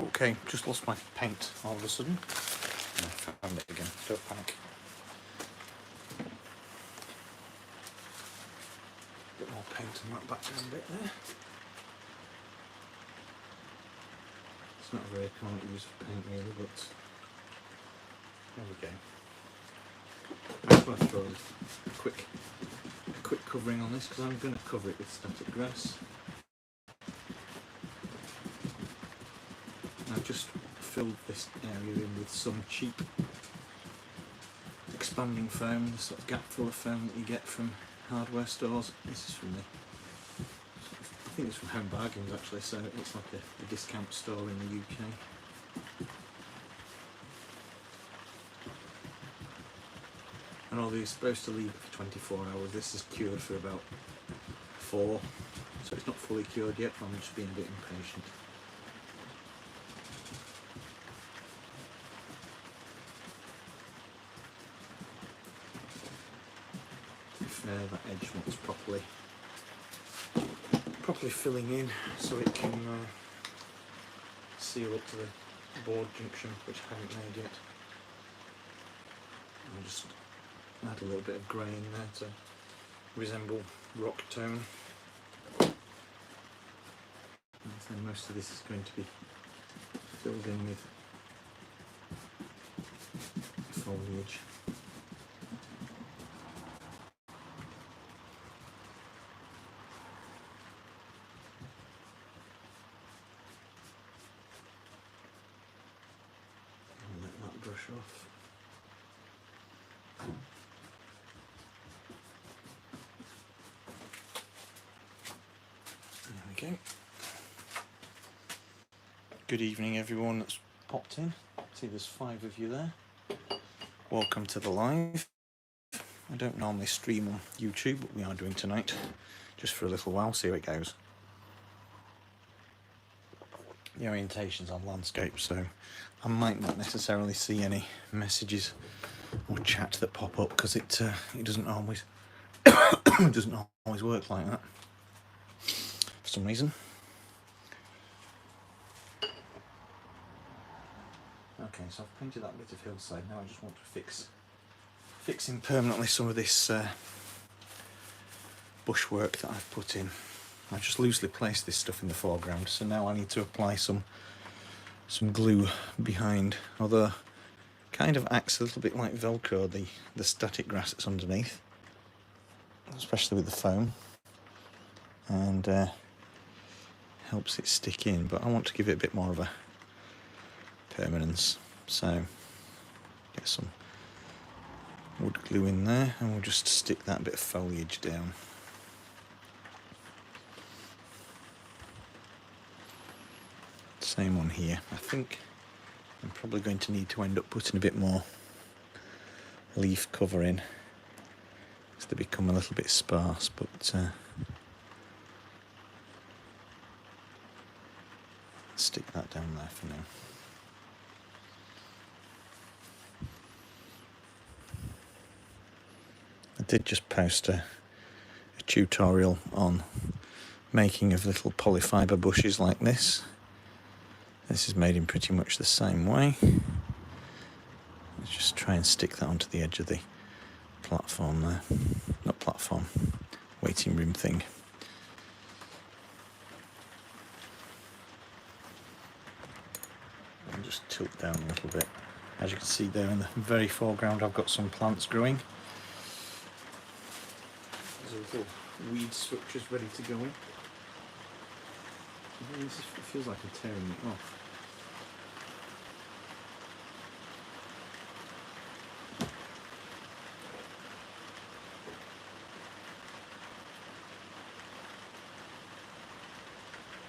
Okay, just lost my paint all of a sudden. I found it again, don't panic. Bit more paint on that background bit there. It's not a very common use of paint really, but there we go. I just want to throw a quick covering on this because I'm going to cover it with static grass. I've just filled this area in with some cheap expanding foam, the sort of gap filler foam that you get from hardware stores. This is from I think it's from Home Bargains actually, so it's like a discount store in the UK. And although you're supposed to leave it for 24 hours, this is cured for about 4, so it's not fully cured yet, I'm just being a bit impatient. If that edge wants properly filling in so it can seal up to the board junction, which I haven't made yet. I'll just add a little bit of grey in there to resemble rock tone. And then most of this is going to be filled in with foliage. And let that brush off. There we go. Good evening everyone that's popped in. See there's 5 of you there. Welcome to the live. I don't normally stream on YouTube, but we are doing tonight, just for a little while, see how it goes. The orientation's on landscape, so I might not necessarily see any messages or chat that pop up because it doesn't always work like that for some reason. Okay, so I've painted that bit of hillside. Now I just want to fix in permanently some of this bushwork that I've put in. I've just loosely placed this stuff in the foreground, so now I need to apply some glue behind, although kind of acts a little bit like Velcro, the static grass that's underneath, especially with the foam, and helps it stick in, but I want to give it a bit more of a permanence, so get some wood glue in there and we'll just stick that bit of foliage down. Same on here. I think I'm probably going to need to end up putting a bit more leaf cover in because they become a little bit sparse, but stick that down there for now. I did just post a tutorial on making of little polyfiber bushes like this. This is made in pretty much the same way. Let's just try and stick that onto the edge of the platform there. Not platform, waiting room thing. And just tilt down a little bit. As you can see there in the very foreground, I've got some plants growing. There's little weed structures ready to go in. It feels like I'm tearing it off.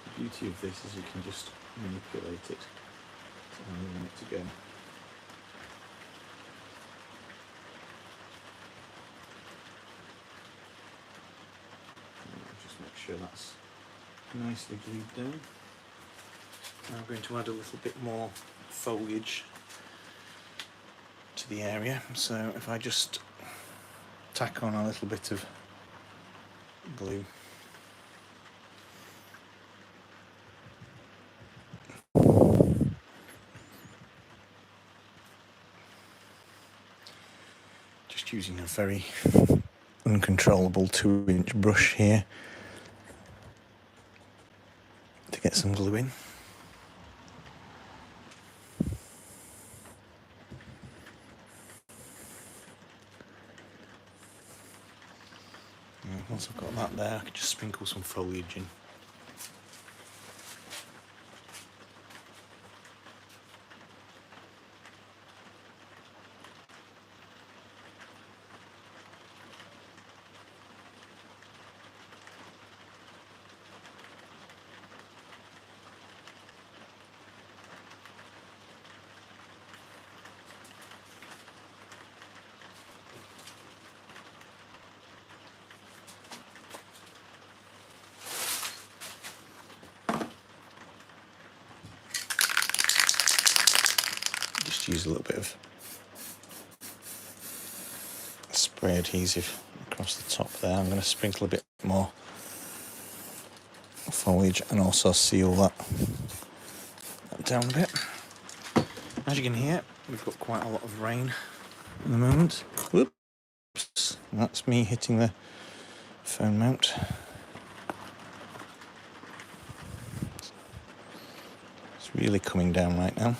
The beauty of this is you can just manipulate it to how you want it to go. Just make sure that's nicely glued down. Now I'm going to add a little bit more foliage to the area, so if I just tack on a little bit of glue. Just using a very uncontrollable 2-inch brush here to get some glue in. And once I've got that there, I can just sprinkle some foliage in. Just use a little bit of spray adhesive across the top there. I'm going to sprinkle a bit more foliage and also seal that down a bit. As you can hear, we've got quite a lot of rain at the moment. Whoops, that's me hitting the phone mount. It's really coming down right now.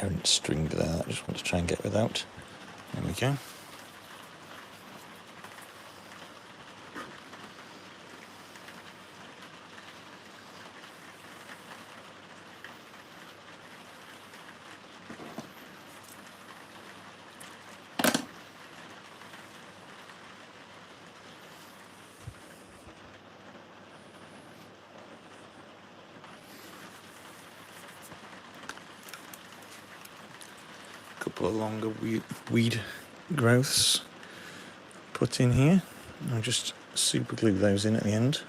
Errant string there, I just want to try and get without. There we go. Couple of longer weed growths put in here. I'll just super glue those in at the end. If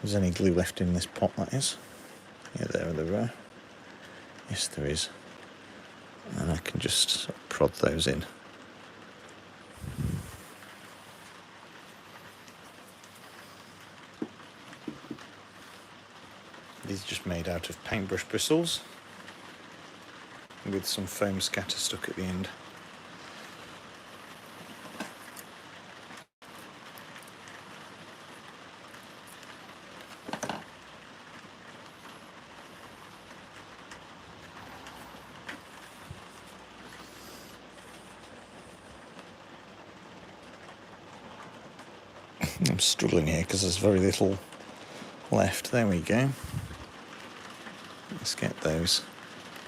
there's any glue left in this pot, that is. Yeah, there are. Yes, there is. And I can just sort of prod those in. These are just made out of paintbrush bristles with some foam scatter stuck at the end. I'm struggling here because there's very little left. There we go. Let's get those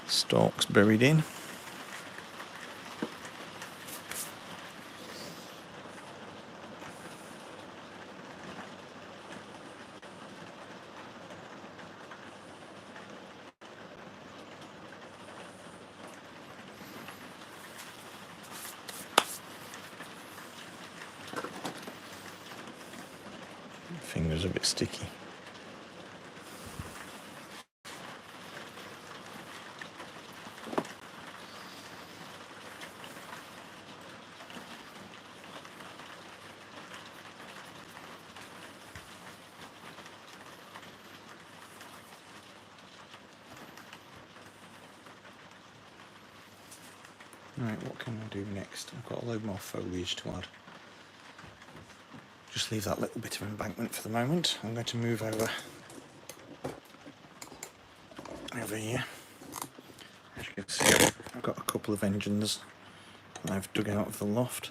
stalks buried in. Fingers a bit sticky. Right, what can I do next? I've got a load more foliage to add. Just leave that little bit of embankment for the moment. I'm going to move over here. As you can see, I've got a couple of engines that I've dug out of the loft.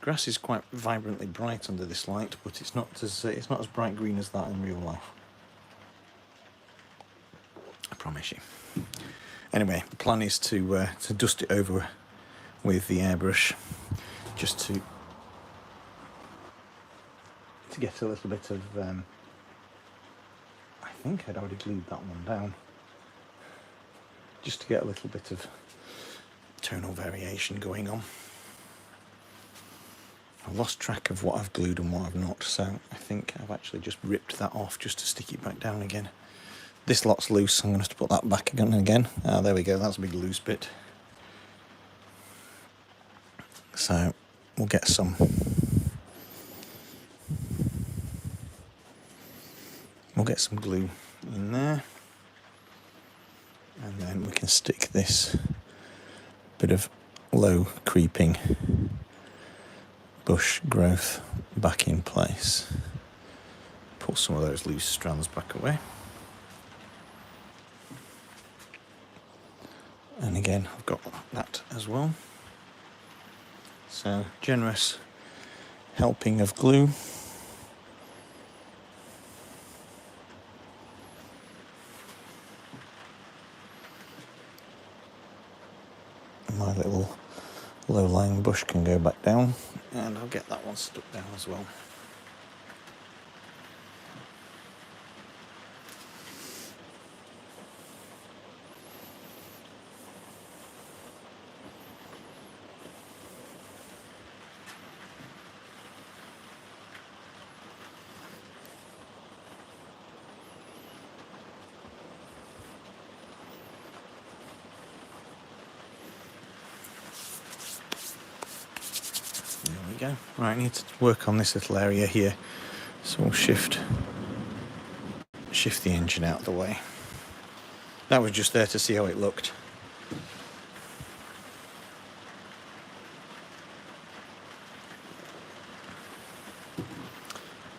Grass is quite vibrantly bright under this light, but it's not as bright green as that in real life. I promise you. Anyway, the plan is to dust it over with the airbrush, just to get a little bit of. I think I'd already glued that one down, just to get a little bit of tonal variation going on. I've lost track of what I've glued and what I've not, so I think I've actually just ripped that off just to stick it back down again. This lot's loose, I'm going to have to put that back again. Ah, there we go, that's a big loose bit. So we'll get some glue in there, and then we can stick this bit of low creeping bush growth back in place. Pull some of those loose strands back away. And again, I've got that as well. So, generous helping of glue. My little low-lying bush can go back down, and I'll get that one stuck down as well. There we go. Right, I need to work on this little area here, so we'll shift the engine out of the way. That was just there to see how it looked.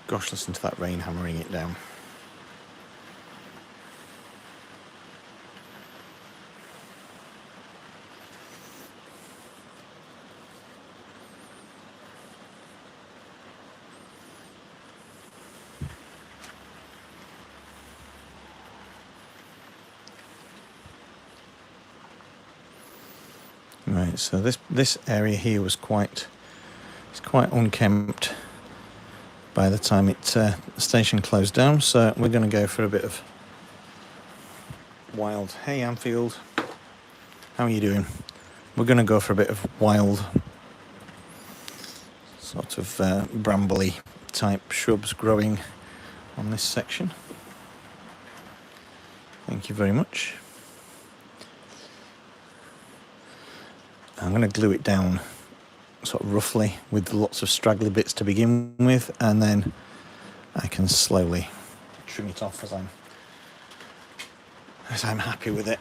Gosh, listen to that rain hammering it down. Right, so this area here was quite unkempt by the time the station closed down, so we're going to go for a bit of wild. Hey Anfield, how are you doing? We're going to go for a bit of wild, sort of brambly type shrubs growing on this section. Thank you very much. I'm going to glue it down sort of roughly with lots of straggly bits to begin with, and then I can slowly trim it off as I'm happy with it.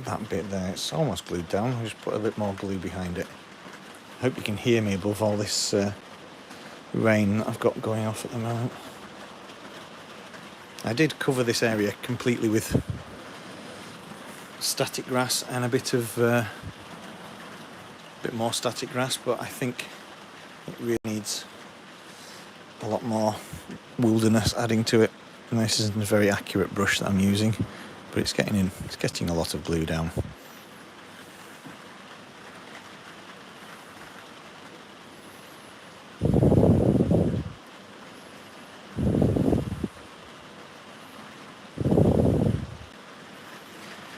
That bit there, it's almost glued down. I'll just put a bit more glue behind it. Hope you can hear me above all this rain that I've got going off at the moment. I did cover this area completely with static grass and a bit more static grass, but I think it really needs a lot more wilderness adding to it. And this isn't a very accurate brush that I'm using, but it's getting a lot of glue down.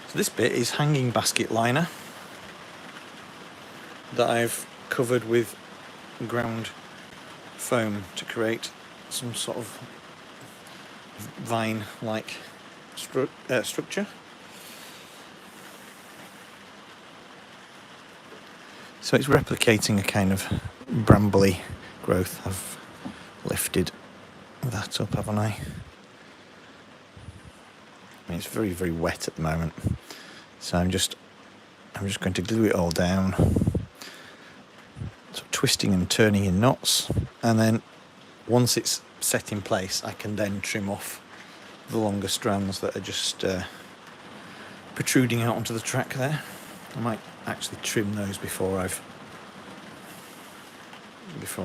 So this bit is hanging basket liner that I've covered with ground foam to create some sort of vine-like structure. So it's replicating a kind of brambly growth. I've lifted that up, haven't I? I mean, it's very, very wet at the moment, so I'm just going to glue it all down, so twisting and turning in knots, and then once it's set in place, I can then trim off the longer strands that are just protruding out onto the track there. I might actually trim those before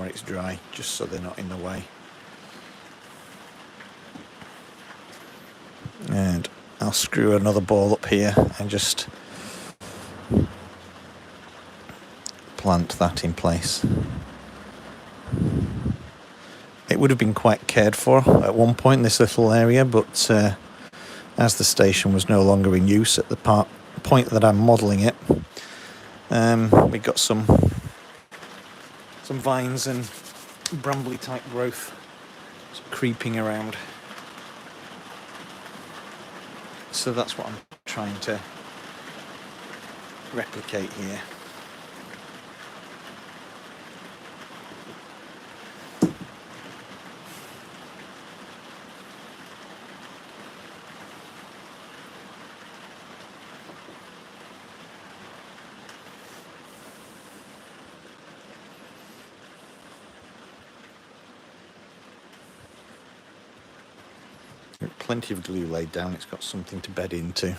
it's dry, just so they're not in the way. And I'll screw another ball up here and just plant that in place. It would have been quite cared for at one point, this little area, but as the station was no longer in use at the point that I'm modelling it, we've got some vines and brambly type growth creeping around. So that's what I'm trying to replicate here. Plenty of glue laid down, it's got something to bed into.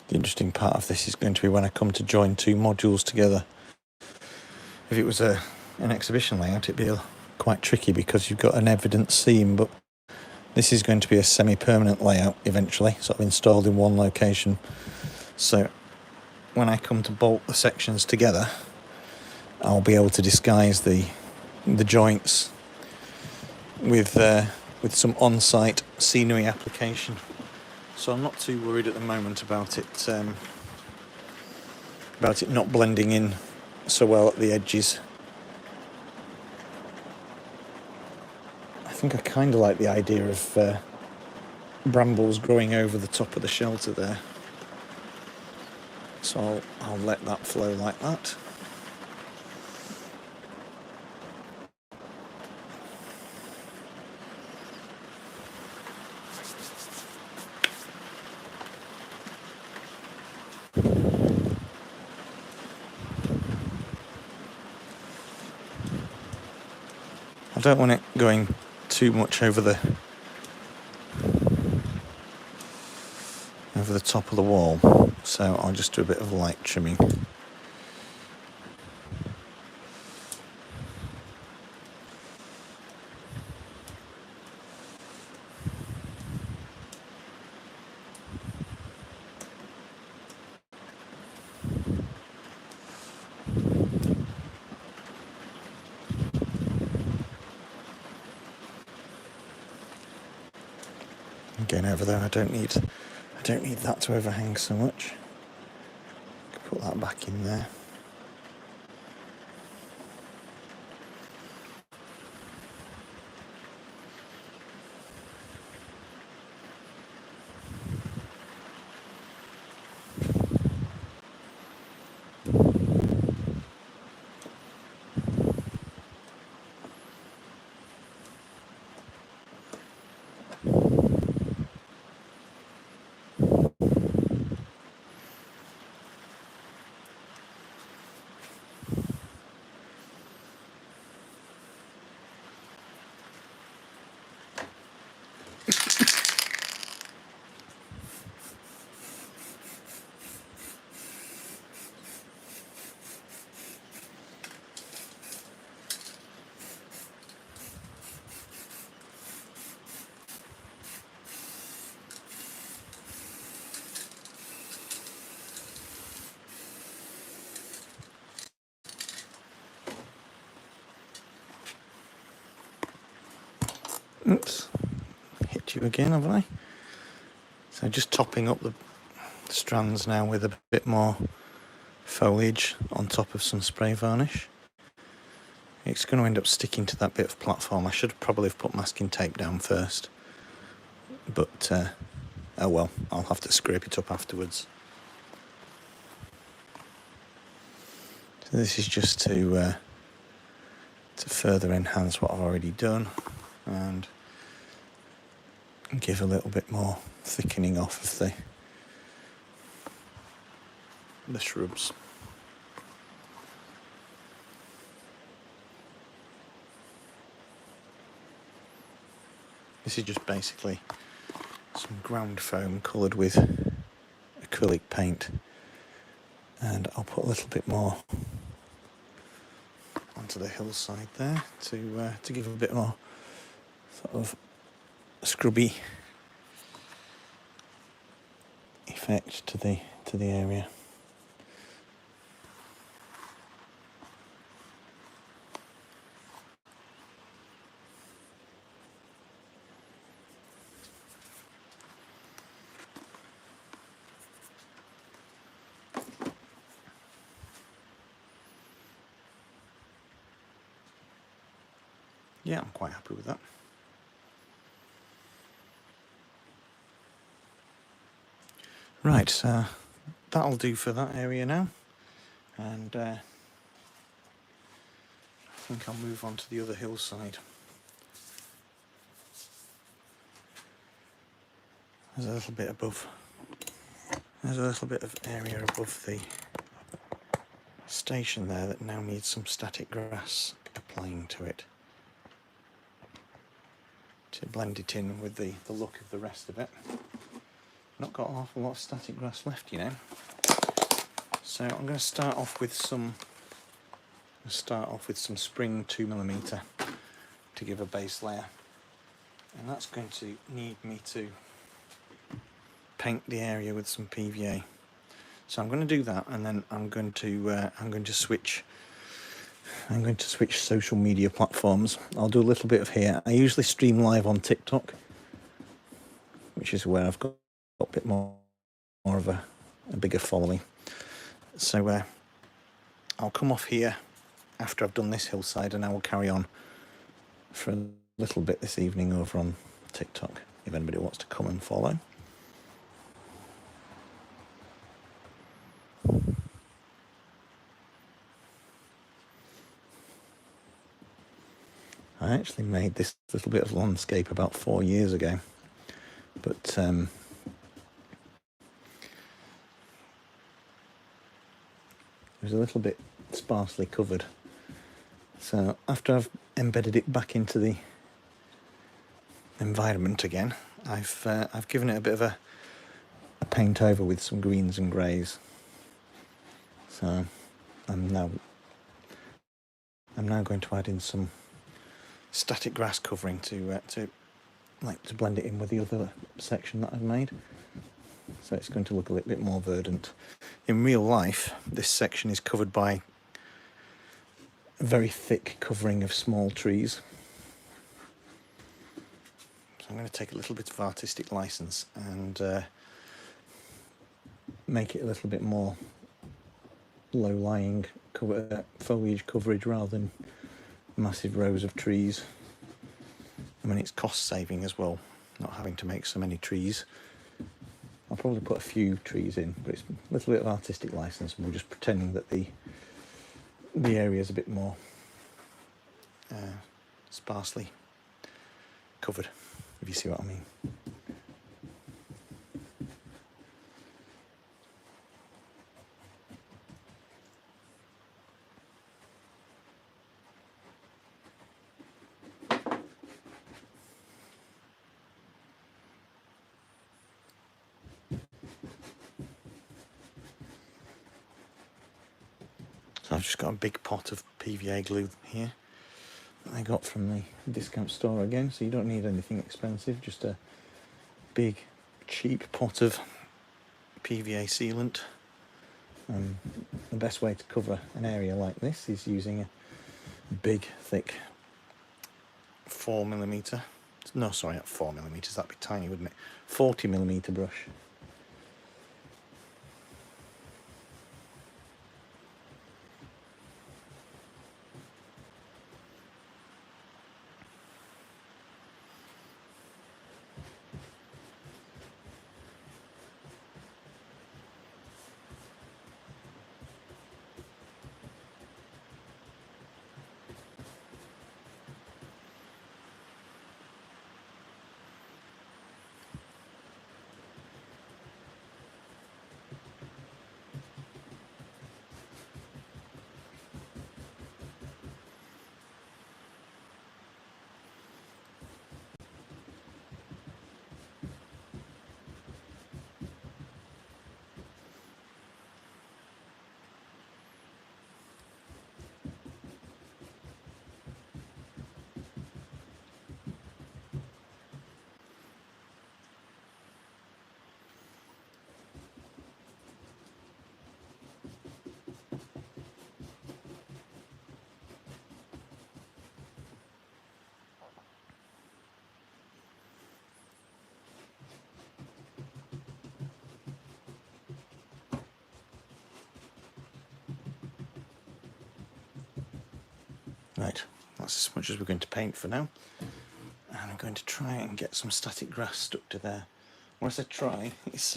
The interesting part of this is going to be when I come to join two modules together. If it was an exhibition layout, it'd be quite tricky because you've got an evident seam, but this is going to be a semi-permanent layout eventually, sort of installed in one location. So when I come to bolt the sections together, I'll be able to disguise the joints with some on-site scenery application. So I'm not too worried at the moment about it not blending in so well at the edges. I think I kind of like the idea of brambles growing over the top of the shelter there. So I'll let that flow like that. I don't want it going too much over the top of the wall, so I'll just do a bit of light trimming. Again, over there, I don't need that to overhang so much. Put that back in there. Oops, hit you again, haven't I? So just topping up the strands now with a bit more foliage on top of some spray varnish. It's going to end up sticking to that bit of platform. I should probably have put masking tape down first, but oh well, I'll have to scrape it up afterwards. So this is just to further enhance what I've already done and give a little bit more thickening off of the shrubs. This is just basically some ground foam coloured with acrylic paint, and I'll put a little bit more onto the hillside there to give a bit more sort of scrubby effect to the area. Yeah, I'm quite happy with that. Right, so that'll do for that area now, and I think I'll move on to the other hillside. There's a little bit of area above the station there that now needs some static grass applying to it to blend it in with the look of the rest of it. Not got an awful lot of static grass left, you know. So I'm going to start off with some spring 2mm to give a base layer, and that's going to need me to paint the area with some PVA. So I'm going to do that, and then I'm going to switch social media platforms. I'll do a little bit of here. I usually stream live on TikTok, which is where I've got a bit more of a bigger following. So I'll come off here after I've done this hillside, and I will carry on for a little bit this evening over on TikTok if anybody wants to come and follow. I actually made this little bit of landscape about 4 years ago, but it was a little bit sparsely covered. So after I've embedded it back into the environment again, I've given it a bit of a paint over with some greens and greys. So I'm now going to add in some static grass covering to blend it in with the other section that I've made. So it's going to look a little bit more verdant. In real life, this section is covered by a very thick covering of small trees. So I'm going to take a little bit of artistic license and make it a little bit more low-lying foliage coverage rather than massive rows of trees. I mean, it's cost saving as well, not having to make so many trees. I'll probably put a few trees in, but it's a little bit of artistic license, and we're just pretending that the area is a bit more sparsely covered, if you see what I mean. So I've just got a big pot of PVA glue here that I got from the discount store again, so you don't need anything expensive, just a big cheap pot of PVA sealant. The best way to cover an area like this is using a big thick 4mm, no sorry, not 4mm, that'd be tiny, wouldn't it, 40mm brush. Right, that's as much as we're going to paint for now. And I'm going to try and get some static grass stuck to there. When I say try, it's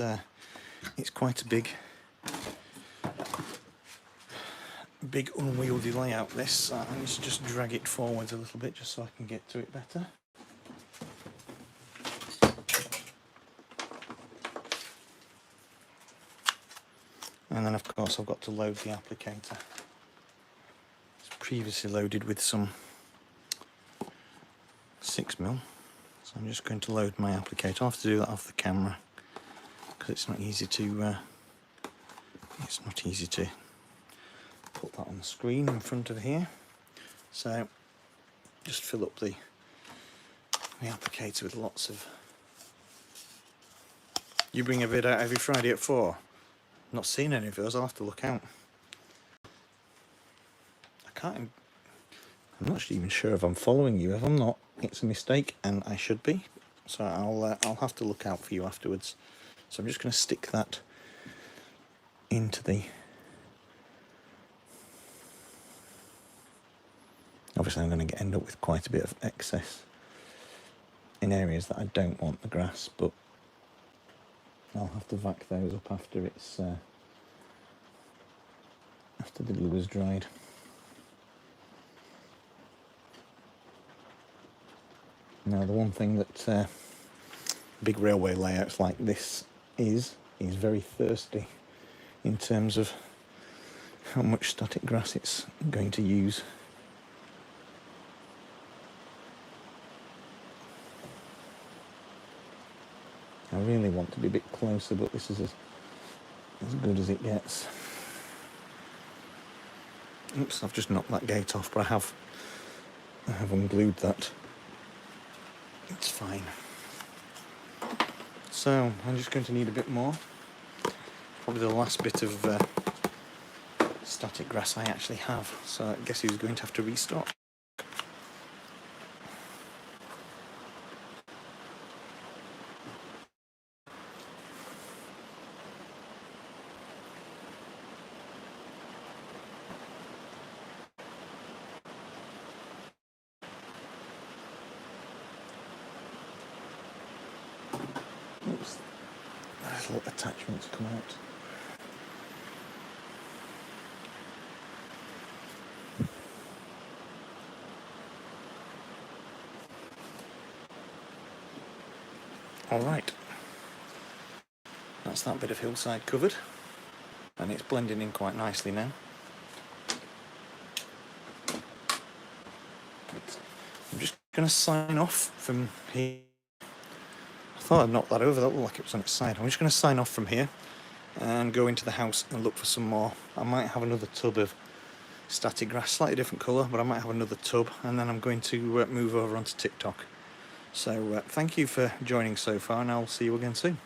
quite a big unwieldy layout this. I need to just drag it forwards a little bit just so I can get to it better. And then of course I've got to load the applicator. It's previously loaded with some 6mm, so I'm just going to load my applicator. I'll have to do that off the camera because it's not easy to put that on the screen in front of here. So just fill up the applicator with lots of... You bring a vid out every Friday at 4? Not seen any of those, I'll have to look out. I'm not actually even sure if I'm following you. If I'm not, it's a mistake and I should be. So I'll have to look out for you afterwards. So I'm just going to stick that into the... Obviously I'm going to end up with quite a bit of excess in areas that I don't want the grass, but I'll have to vac those up after it's after the glue is dried. Now the one thing that big railway layouts like this is very thirsty in terms of how much static grass it's going to use. I really want to be a bit closer, but this is as good as it gets. Oops, I've just knocked that gate off, but I have unglued that. It's fine. So I'm just going to need a bit more. Probably the last bit of static grass I actually have. So I guess he's going to have to restock. Oops, there's little attachments come out. Alright, that's that bit of hillside covered, and it's blending in quite nicely now. I'm just going to sign off from here. I thought I'd knocked that over, that looked like it was on its side. I'm just going to sign off from here and go into the house and look for some more. I might have another tub of static grass, slightly different colour, but I might have another tub, and then I'm going to move over onto TikTok. So thank you for joining so far, and I'll see you again soon.